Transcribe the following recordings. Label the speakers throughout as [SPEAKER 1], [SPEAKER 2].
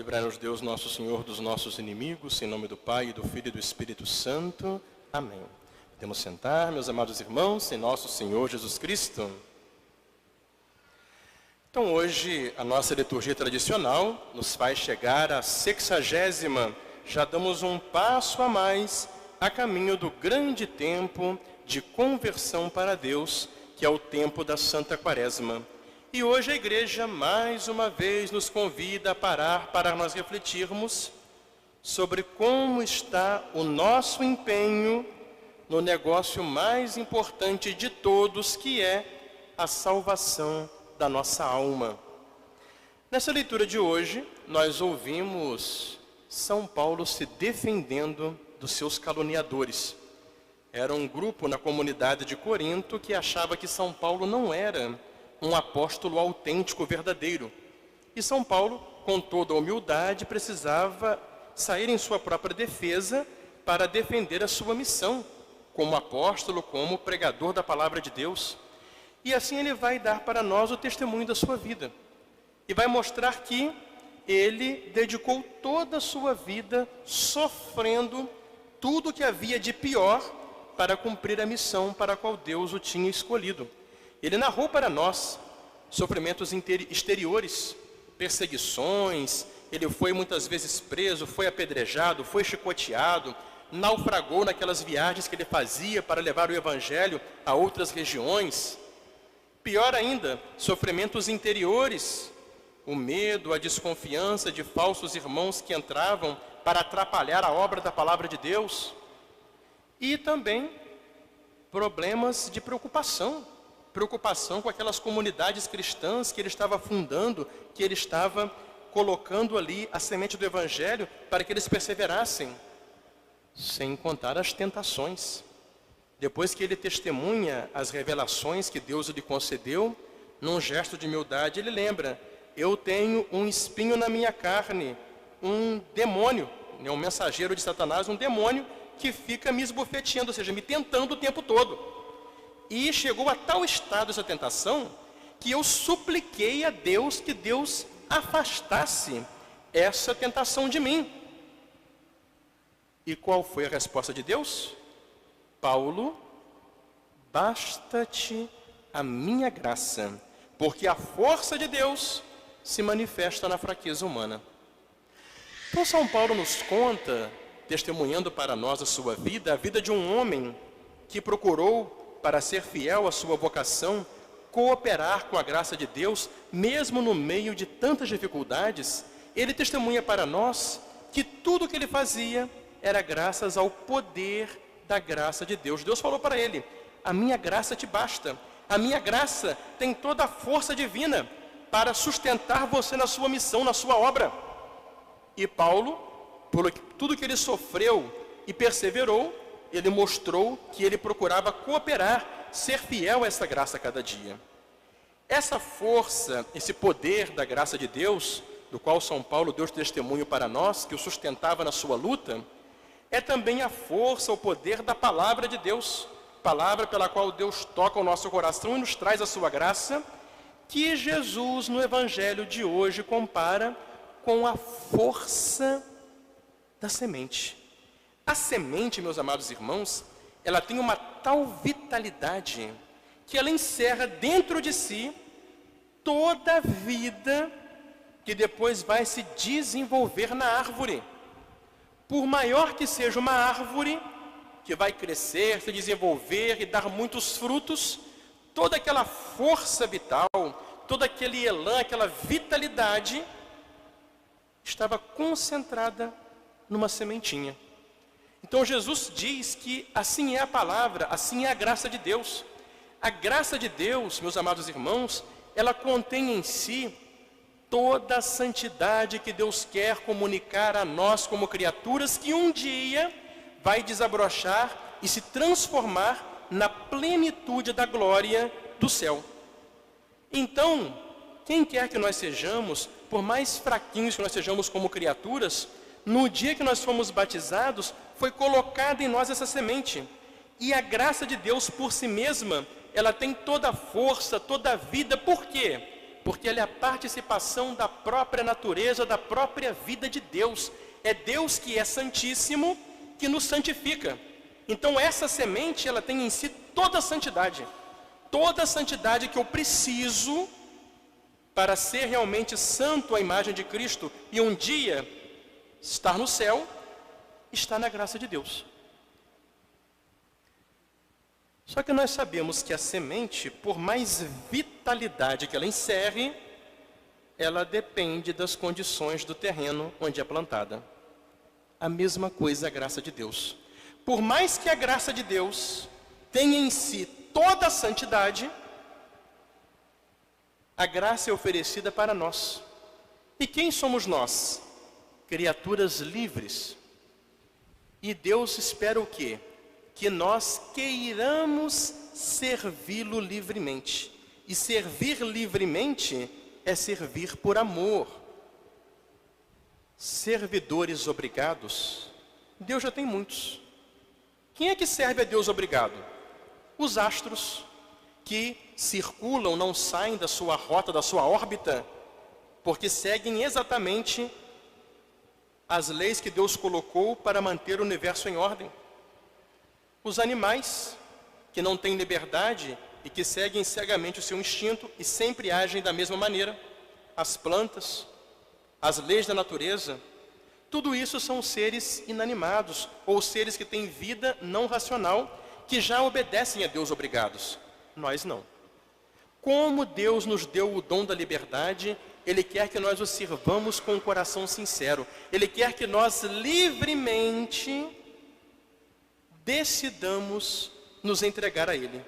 [SPEAKER 1] Livrai-nos, Deus, nosso Senhor, dos nossos inimigos, em nome do Pai, do Filho e do Espírito Santo. Amém. Podemos sentar, meus amados irmãos, em nosso Senhor Jesus Cristo. Então, hoje, a nossa liturgia tradicional nos faz chegar à 60ª. Já damos um passo a mais a caminho do grande tempo de conversão para Deus, que é o tempo da Santa Quaresma. E hoje a igreja mais uma vez nos convida a parar para nós refletirmos sobre como está o nosso empenho no negócio mais importante de todos, que é a salvação da nossa alma. Nessa leitura de hoje, nós ouvimos São Paulo se defendendo dos seus caluniadores. Era um grupo na comunidade de Corinto que achava que São Paulo não era um apóstolo autêntico, verdadeiro. E São Paulo, com toda a humildade, precisava sair em sua própria defesa para defender a sua missão como apóstolo, como pregador da palavra de Deus. E assim ele vai dar para nós o testemunho da sua vida. E vai mostrar que ele dedicou toda a sua vida sofrendo tudo o que havia de pior para cumprir a missão para a qual Deus o tinha escolhido. Ele narrou para nós sofrimentos exteriores, perseguições. Ele foi muitas vezes preso, foi apedrejado, foi chicoteado, naufragou naquelas viagens que ele fazia para levar o evangelho a outras regiões. Pior ainda, sofrimentos interiores, o medo, a desconfiança de falsos irmãos que entravam para atrapalhar a obra da palavra de Deus. E também problemas de preocupação com aquelas comunidades cristãs que ele estava fundando, que ele estava colocando ali a semente do evangelho para que eles perseverassem, sem contar as tentações. Depois que ele testemunha as revelações que Deus lhe concedeu, num gesto de humildade, ele lembra: eu tenho um espinho na minha carne, um demônio, um mensageiro de Satanás, um demônio que fica me esbofeteando, ou seja, me tentando o tempo todo. E chegou a tal estado essa tentação, que eu supliquei a Deus que Deus afastasse essa tentação de mim. E qual foi a resposta de Deus? Paulo, basta-te a minha graça, porque a força de Deus se manifesta na fraqueza humana. Então São Paulo nos conta, testemunhando para nós a sua vida, a vida de um homem que procurou, para ser fiel à sua vocação, cooperar com a graça de Deus, mesmo no meio de tantas dificuldades. Ele testemunha para nós que tudo o que ele fazia era graças ao poder da graça de Deus. Deus falou para ele: a minha graça te basta, a minha graça tem toda a força divina para sustentar você na sua missão, na sua obra. E Paulo, por tudo que ele sofreu e perseverou, ele mostrou que ele procurava cooperar, ser fiel a essa graça a cada dia. Essa força, esse poder da graça de Deus, do qual São Paulo deu testemunho para nós, que o sustentava na sua luta, é também a força, o poder da palavra de Deus, palavra pela qual Deus toca o nosso coração e nos traz a sua graça, que Jesus no Evangelho de hoje compara com a força da semente. A semente, meus amados irmãos, ela tem uma tal vitalidade que ela encerra dentro de si toda a vida que depois vai se desenvolver na árvore. Por maior que seja uma árvore, que vai crescer, se desenvolver e dar muitos frutos, toda aquela força vital, todo aquele elan, aquela vitalidade, estava concentrada numa sementinha. Então Jesus diz que assim é a palavra, assim é a graça de Deus. A graça de Deus, meus amados irmãos, ela contém em si toda a santidade que Deus quer comunicar a nós como criaturas, que um dia vai desabrochar e se transformar na plenitude da glória do céu. Então, quem quer que nós sejamos, por mais fraquinhos que nós sejamos como criaturas, no dia que nós fomos batizados, foi colocada em nós essa semente. E a graça de Deus por si mesma, ela tem toda a força, toda a vida. Por quê? Porque ela é a participação da própria natureza, da própria vida de Deus. É Deus que é santíssimo, que nos santifica. Então essa semente, ela tem em si toda a santidade. Toda a santidade que eu preciso para ser realmente santo à imagem de Cristo e um dia estar no céu, está na graça de Deus. Só que nós sabemos que a semente, por mais vitalidade que ela encerre, ela depende das condições do terreno onde é plantada. A mesma coisa a graça de Deus. Por mais que a graça de Deus tenha em si toda a santidade, a graça é oferecida para nós. E quem somos nós? Criaturas livres. E Deus espera o quê? Que nós queiramos servi-lo livremente. E servir livremente é servir por amor. Servidores obrigados, Deus já tem muitos. Quem é que serve a Deus obrigado? Os astros, que circulam, não saem da sua rota, da sua órbita, porque seguem exatamente as leis que Deus colocou para manter o universo em ordem. Os animais, que não têm liberdade e que seguem cegamente o seu instinto e sempre agem da mesma maneira. As plantas, as leis da natureza, tudo isso são seres inanimados, ou seres que têm vida não racional, que já obedecem a Deus obrigados. Nós não. Como Deus nos deu o dom da liberdade, Ele quer que nós o sirvamos com um coração sincero. Ele quer que nós livremente decidamos nos entregar a Ele.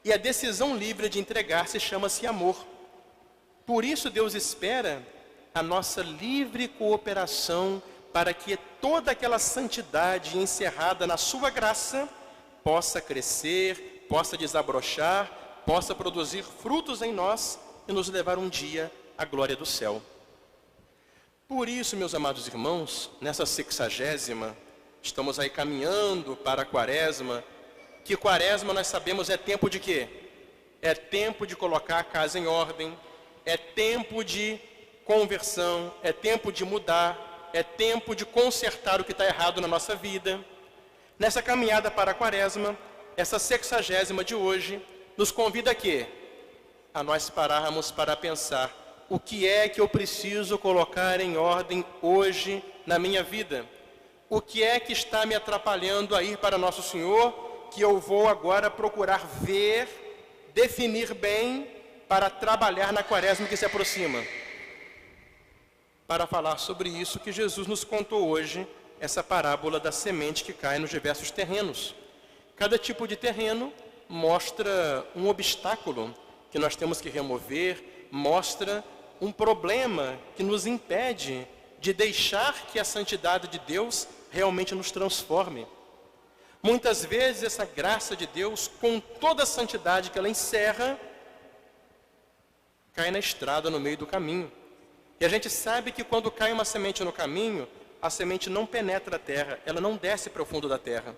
[SPEAKER 1] E a decisão livre de entregar-se chama-se amor. Por isso Deus espera a nossa livre cooperação para que toda aquela santidade encerrada na sua graça possa crescer, possa desabrochar, possa produzir frutos em nós e nos levar um dia à glória do céu. Por isso, meus amados irmãos, nessa 60ª, estamos aí caminhando para a quaresma, que quaresma nós sabemos é tempo de quê? É tempo de colocar a casa em ordem, é tempo de conversão, é tempo de mudar, é tempo de consertar o que está errado na nossa vida. Nessa caminhada para a quaresma, essa 60ª de hoje, nos convida a quê? A nós pararmos para pensar, o que é que eu preciso colocar em ordem hoje na minha vida? O que é que está me atrapalhando a ir para Nosso Senhor, que eu vou agora procurar ver, definir bem, para trabalhar na quaresma que se aproxima? Para falar sobre isso que Jesus nos contou hoje, essa parábola da semente que cai nos diversos terrenos. Cada tipo de terreno mostra um obstáculo que nós temos que remover, mostra um problema que nos impede de deixar que a santidade de Deus realmente nos transforme. Muitas vezes essa graça de Deus, com toda a santidade que ela encerra, cai na estrada, no meio do caminho. E a gente sabe que quando cai uma semente no caminho, a semente não penetra a terra, ela não desce para o fundo da terra.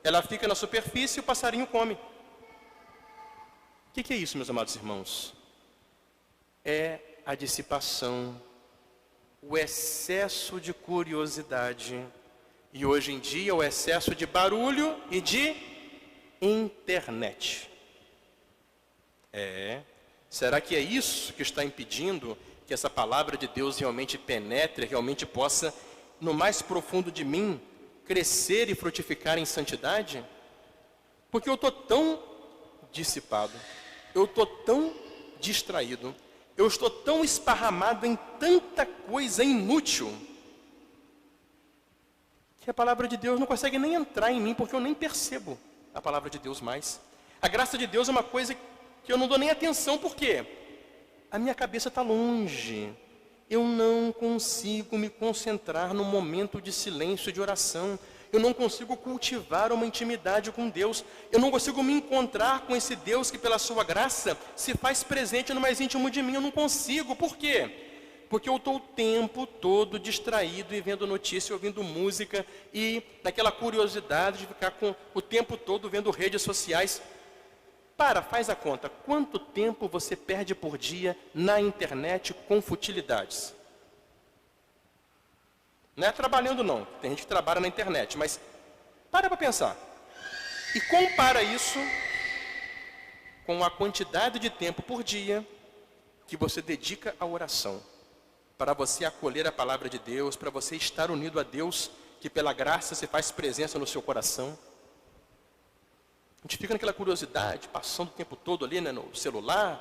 [SPEAKER 1] Ela fica na superfície e o passarinho come. O que é isso, meus amados irmãos? É a dissipação, o excesso de curiosidade. E hoje em dia o excesso de barulho e de internet. Será que é isso que está impedindo que essa palavra de Deus realmente penetre, realmente possa, no mais profundo de mim, crescer e frutificar em santidade? Porque eu estou tão dissipado, eu estou tão distraído, eu estou tão esparramado em tanta coisa inútil, que a palavra de Deus não consegue nem entrar em mim, porque eu nem percebo a palavra de Deus mais. A graça de Deus é uma coisa que eu não dou nem atenção, por quê? A minha cabeça está longe. Eu não consigo me concentrar num momento de silêncio, de oração. Eu não consigo cultivar uma intimidade com Deus. Eu não consigo me encontrar com esse Deus que, pela sua graça, se faz presente no mais íntimo de mim. Eu não consigo. Por quê? Porque eu estou o tempo todo distraído e vendo notícia, ouvindo música e naquela curiosidade de ficar o tempo todo vendo redes sociais. Faz a conta. Quanto tempo você perde por dia na internet com futilidades? Não é trabalhando não, tem gente que trabalha na internet, mas para pensar. E compara isso com a quantidade de tempo por dia que você dedica à oração, para você acolher a palavra de Deus, para você estar unido a Deus, que pela graça se faz presença no seu coração. A gente fica naquela curiosidade, passando o tempo todo ali, né, no celular,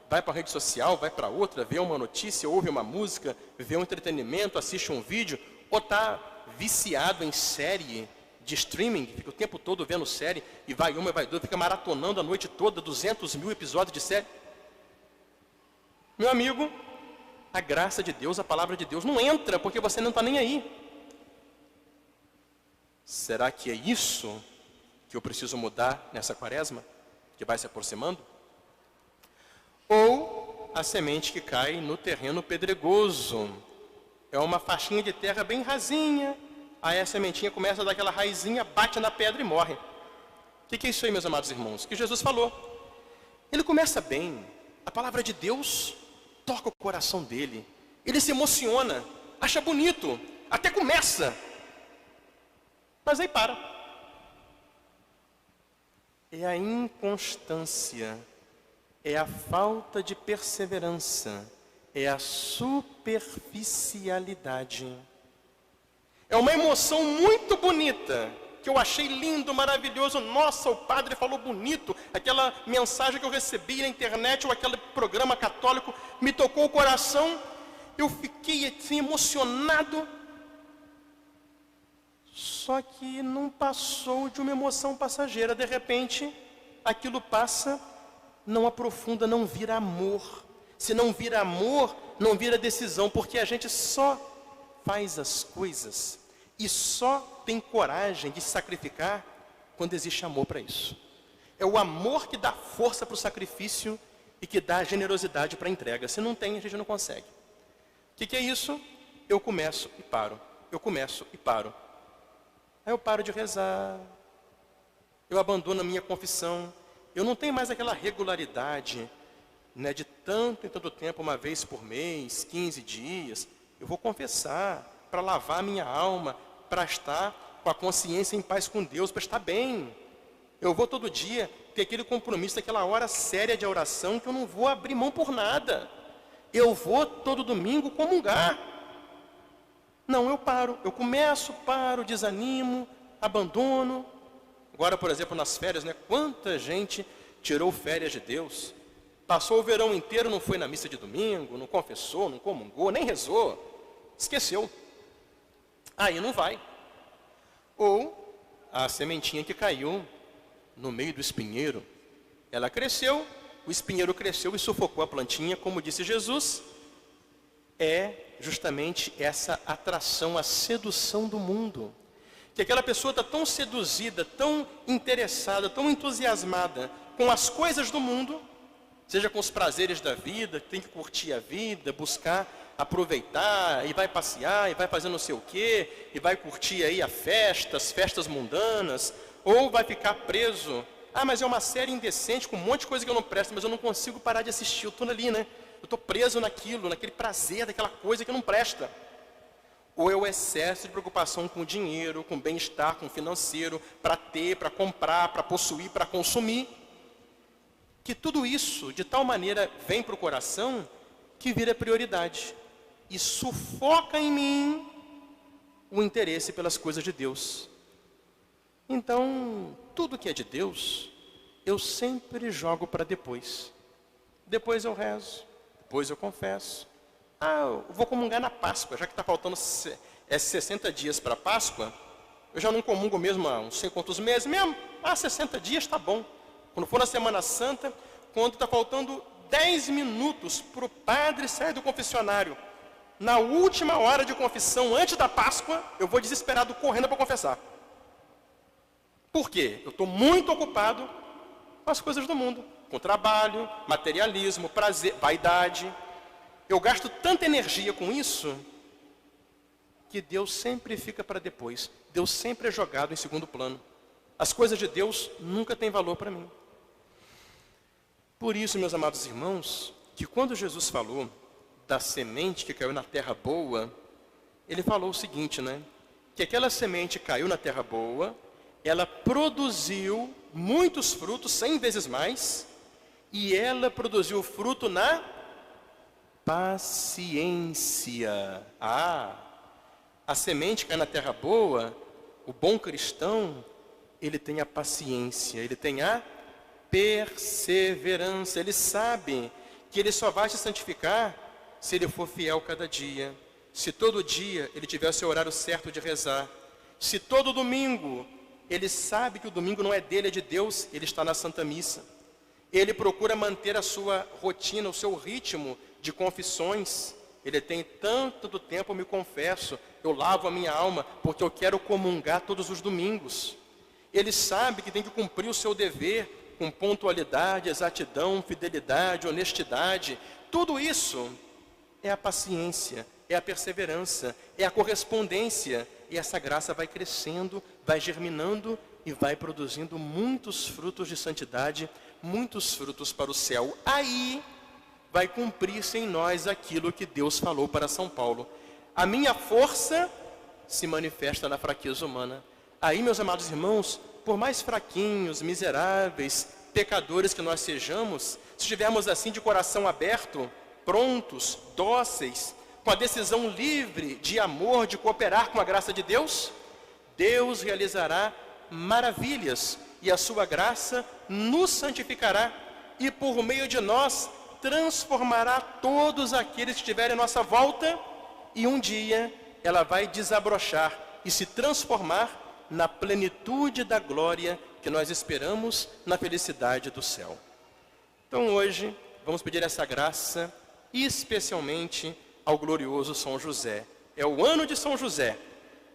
[SPEAKER 1] vai para a rede social, vai para outra, vê uma notícia, ouve uma música, vê um entretenimento, assiste um vídeo, ou está viciado em série de streaming, fica o tempo todo vendo série, e vai uma e vai duas, fica maratonando a noite toda, 200 mil episódios de série. Meu amigo, a graça de Deus, a palavra de Deus não entra, porque você não está nem aí. Será que é isso que eu preciso mudar nessa quaresma, que vai se aproximando? Ou a semente que cai no terreno pedregoso. É uma faixinha de terra bem rasinha, aí a sementinha começa a dar aquela raizinha, bate na pedra e morre. O que é isso aí, meus amados irmãos? Que Jesus falou. Ele começa bem, a palavra de Deus toca o coração dele, ele se emociona, acha bonito, até começa, mas aí para. É a inconstância, é a falta de perseverança, é a superficialidade. É uma emoção muito bonita, que eu achei lindo, maravilhoso. Nossa, o padre falou bonito. Aquela mensagem que eu recebi na internet, ou aquele programa católico, me tocou o coração. Eu fiquei assim emocionado. Só que não passou de uma emoção passageira. De repente, aquilo passa, não aprofunda, não vira amor. Se não vira amor, não vira decisão, porque a gente só faz as coisas e só tem coragem de sacrificar quando existe amor para isso. É o amor que dá força para o sacrifício e que dá generosidade para a entrega. Se não tem, a gente não consegue. O que é isso? Eu começo e paro. Eu começo e paro. Aí eu paro de rezar, eu abandono a minha confissão, eu não tenho mais aquela regularidade, né, de tanto em tanto tempo, uma vez por mês, 15 dias, eu vou confessar para lavar a minha alma, para estar com a consciência em paz com Deus, para estar bem. Eu vou todo dia ter aquele compromisso, aquela hora séria de oração, que eu não vou abrir mão por nada. Eu vou todo domingo comungar. Não, eu paro, eu começo, paro, desanimo, abandono. Agora, por exemplo, nas férias, né? Quanta gente tirou férias de Deus. Passou o verão inteiro, não foi na missa de domingo, não confessou, não comungou, nem rezou. Esqueceu. Aí não vai. Ou a sementinha que caiu no meio do espinheiro. Ela cresceu, o espinheiro cresceu e sufocou a plantinha, como disse Jesus. É justamente essa atração, a sedução do mundo. Que aquela pessoa está tão seduzida, tão interessada, tão entusiasmada com as coisas do mundo, seja com os prazeres da vida, tem que curtir a vida, buscar aproveitar, e vai passear, e vai fazer não sei o quê, e vai curtir aí as festas mundanas, ou vai ficar preso. Ah, mas é uma série indecente, com um monte de coisa que eu não presto, mas eu não consigo parar de assistir, eu estou ali, né? Eu estou preso naquilo, naquele prazer, daquela coisa que não presta. Ou é o excesso de preocupação com o dinheiro, com o bem-estar, com o financeiro, para ter, para comprar, para possuir, para consumir. Que tudo isso, de tal maneira, vem para o coração, que vira prioridade. E sufoca em mim o interesse pelas coisas de Deus. Então, tudo que é de Deus, eu sempre jogo para depois. Depois eu rezo. Depois eu confesso. Ah, eu vou comungar na Páscoa, já que está faltando 60 dias para a Páscoa, eu já não comungo mesmo há não sei quantos meses mesmo. 60 dias está bom. Quando for na Semana Santa, quando está faltando 10 minutos para o padre sair do confessionário, na última hora de confissão, antes da Páscoa, eu vou desesperado correndo para confessar. Por quê? Eu estou muito ocupado com as coisas do mundo. Com trabalho, materialismo, prazer, vaidade. Eu gasto tanta energia com isso, que Deus sempre fica para depois. Deus sempre é jogado em segundo plano. As coisas de Deus nunca têm valor para mim. Por isso, meus amados irmãos, que quando Jesus falou da semente que caiu na terra boa, ele falou o seguinte, né? Que aquela semente caiu na terra boa, ela produziu muitos frutos, 100 vezes mais, e ela produziu fruto na paciência. A semente cai na terra boa, o bom cristão, ele tem a paciência, ele tem a perseverança, ele sabe que ele só vai se santificar se ele for fiel cada dia, se todo dia ele tiver o seu horário certo de rezar, se todo domingo ele sabe que o domingo não é dele, é de Deus, ele está na Santa Missa, ele procura manter a sua rotina, o seu ritmo de confissões, ele tem tanto do tempo eu me confesso, eu lavo a minha alma porque eu quero comungar todos os domingos, ele sabe que tem que cumprir o seu dever com pontualidade, exatidão, fidelidade, honestidade. Tudo isso é a paciência, é a perseverança, é a correspondência. E essa graça vai crescendo, vai germinando e vai produzindo muitos frutos de santidade, muitos frutos para o céu. Aí vai cumprir-se em nós aquilo que Deus falou para São Paulo. A minha força se manifesta na fraqueza humana. Aí, meus amados irmãos, por mais fraquinhos, miseráveis, pecadores que nós sejamos, se estivermos assim de coração aberto, prontos, dóceis, com a decisão livre de amor, de cooperar com a graça de Deus, Deus realizará maravilhas e a sua graça nos santificará e por meio de nós transformará todos aqueles que estiverem à nossa volta e um dia ela vai desabrochar e se transformar na plenitude da glória que nós esperamos na felicidade do céu. Então hoje vamos pedir essa graça especialmente ao glorioso São José. É o ano de São José.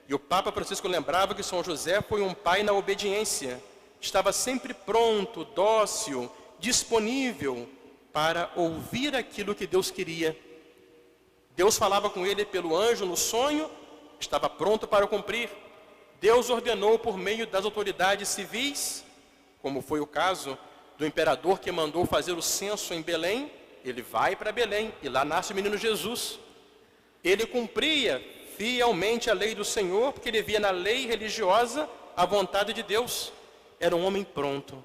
[SPEAKER 1] E o Papa Francisco lembrava que São José foi um pai na obediência. Estava sempre pronto, dócil, disponível para ouvir aquilo que Deus queria. Deus falava com ele pelo anjo no sonho, estava pronto para cumprir. Deus ordenou por meio das autoridades civis, como foi o caso do imperador que mandou fazer o censo em Belém, ele vai para Belém e lá nasce o menino Jesus. Ele cumpria fielmente a lei do Senhor, porque ele via na lei religiosa a vontade de Deus. Era um homem pronto.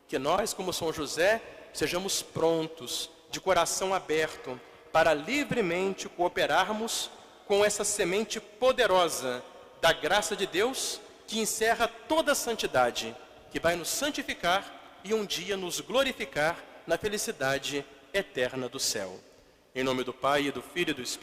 [SPEAKER 1] Que nós, como São José, sejamos prontos, de coração aberto, para livremente cooperarmos com essa semente poderosa da graça de Deus, que encerra toda a santidade, que vai nos santificar e um dia nos glorificar na felicidade eterna do céu. Em nome do Pai, e do Filho e do Espírito